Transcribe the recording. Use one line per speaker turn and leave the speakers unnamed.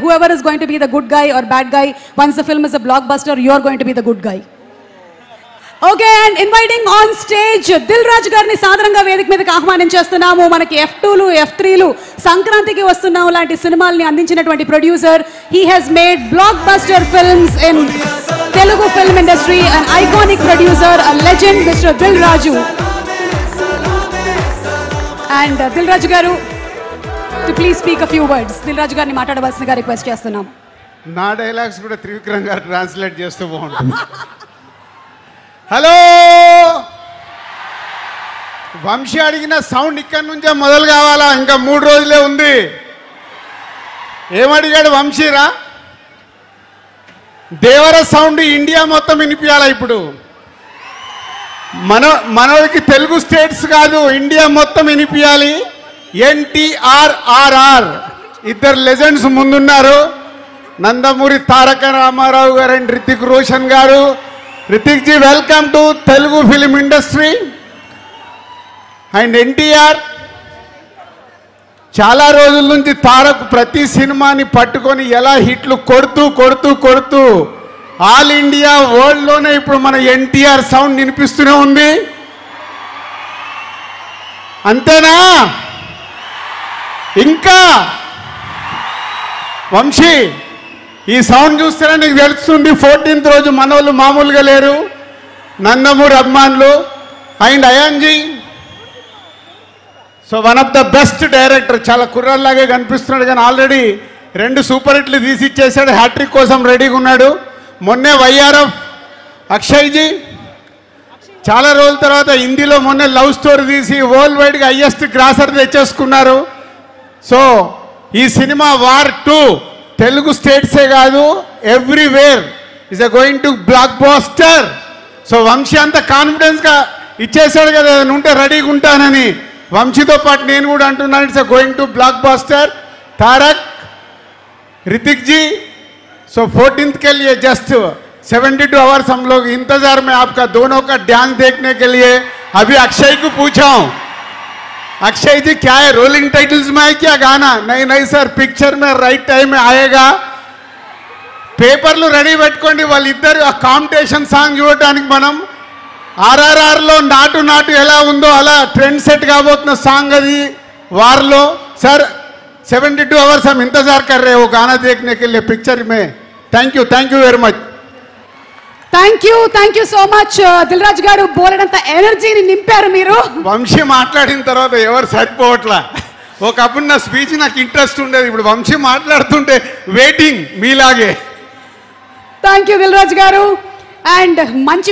whoever is going to be the good guy or bad guy, once the film is a blockbuster, you are going to be the good guy. Okay, and inviting on stage Dil Raju గారిని సాదరంగా వేదిక మీదకి ఆహ్వానించేస్తున్నాము. మనకి F2లు F3లు సంక్రాంతికి వస్తున్నాము లాంటి సినిమాల్ని అందించినటువంటి producer. He has made blockbuster films in Telugu film industry, an iconic producer, a legend, Mr. Dil Raju. And Dil Raju garu to please speak a few words. Dil Raju గారిని మాట్లాడవలసిందిగా రిక్వెస్ట్ చేస్తున్నాం.
నా dialogues కూడా త్రివిక్రమ్ గారు translate చేస్తూ బాగుంటుంది. Hello, Vamsi అడిగిన sound ఇక్కడి నుంచే మొదలు కావాలా? ఇంకా 3 రోజులే ఉంది. ఏమడిగాడు వంశీరా? దేవర సౌండ్ ఇండియా మొత్తం వినిపించాలా? ఇప్పుడు మనోడికి తెలుగు స్టేట్స్ కాదు, ఇండియా మొత్తం వినిపించాలి. NTRRR ఇద్దరు లెజెండ్స్ ముందున్నారు. నందమూరి తారక రామారావు గారు అండ్ రితిక్ రోషన్ గారు. Hrithik ji, welcome to Telugu film industry. And NTR చాలా రోజుల నుంచి తారక్ ప్రతి సినిమాని పట్టుకొని ఎలా హిట్లు కొడుతూ కొడుతూ కొడుతూ ఆల్ ఇండియా వరల్డ్లోనే ఇప్పుడు మన ఎన్టీఆర్ సౌండ్ వినిపిస్తూనే ఉంది. అంతేనా? ఇంకా వంశీ, ఈ సౌండ్ చూస్తేనే నీకు తెలుస్తుంది 14th రోజు మనోళ్ళు మామూలుగా లేరు. నందమూరి అభిమానులు అండ్ అయాన్జీ. So one of the best director. చాలా కుర్రల్లాగే కనిపిస్తున్నాడు కానీ ఆల్రెడీ 2 సూపర్ హిట్లు తీసి ఇచ్చేసాడు. హ్యాట్రిక్ కోసం రెడీగా ఉన్నాడు. మొన్నే వైఆర్ఎఫ్ అక్షయ్జీ చాలా రోజుల తర్వాత హిందీలో మొన్నే లవ్ స్టోరీ తీసి వరల్డ్ వైడ్గా హైయెస్ట్ గ్రాసర్ తెచ్చేసుకున్నారు. సో ఈ సినిమా వార్ 2 తెలుగు స్టేట్సే కాదు, everywhere is going to blockbuster. So Vamshi అంత కాన్ఫిడెన్స్గా ఇచ్చేసాడు కదా, ఉంటే రెడీగా ఉంటానని. వంశీతో పాటు నేను కూడా అంటున్నాను, it's going to blockbuster. Tarak, Hrithik ji, so 14th के लिए जस्ट 72 आवर्स हम लोग इंतजार में आपका दोनों का डांस देखने के लिए. अभी अक्षय को पूछा हूँ, अक्षय जी क्या है, रोलिंग टाइटल्स में है क्या गाना? नहीं नहीं सर, पिक्चर में राइट टाइम में आएगा. పేపర్లు రెడీ పెట్టుకోండి. వాళ్ళిద్దరు ఆ కాంపిటీషన్ సాంగ్ చూడటానికి మనం RRRలో నాటు నాటు ఎలా ఉందో అలా ట్రెండ్ సెట్ కాబోతున్న సాంగ్ అది వార్లో. सर 72 आवर्स हम इंतजार कर रहे हैं वो गाना देखने के लिए पिक्चर में. Thank you very much.
Thank you so much Dil Raju గారు. బోలెడంత ఎనర్జీని నింపారు మీరు.
వంశీ మాట్లాడిన తర్వాత ఎవరు సరిపోవట్లా. ఒకప్పుడు నా స్పీచ్ నాకు ఇంట్రెస్ట్ ఉండేది, ఇప్పుడు వంశీ మాట్లాడుతుంటే వెయిటింగ్ మీలాగే.
థ్యాంక్ యూ దిల్ రాజు గారు. అండ్ మంచి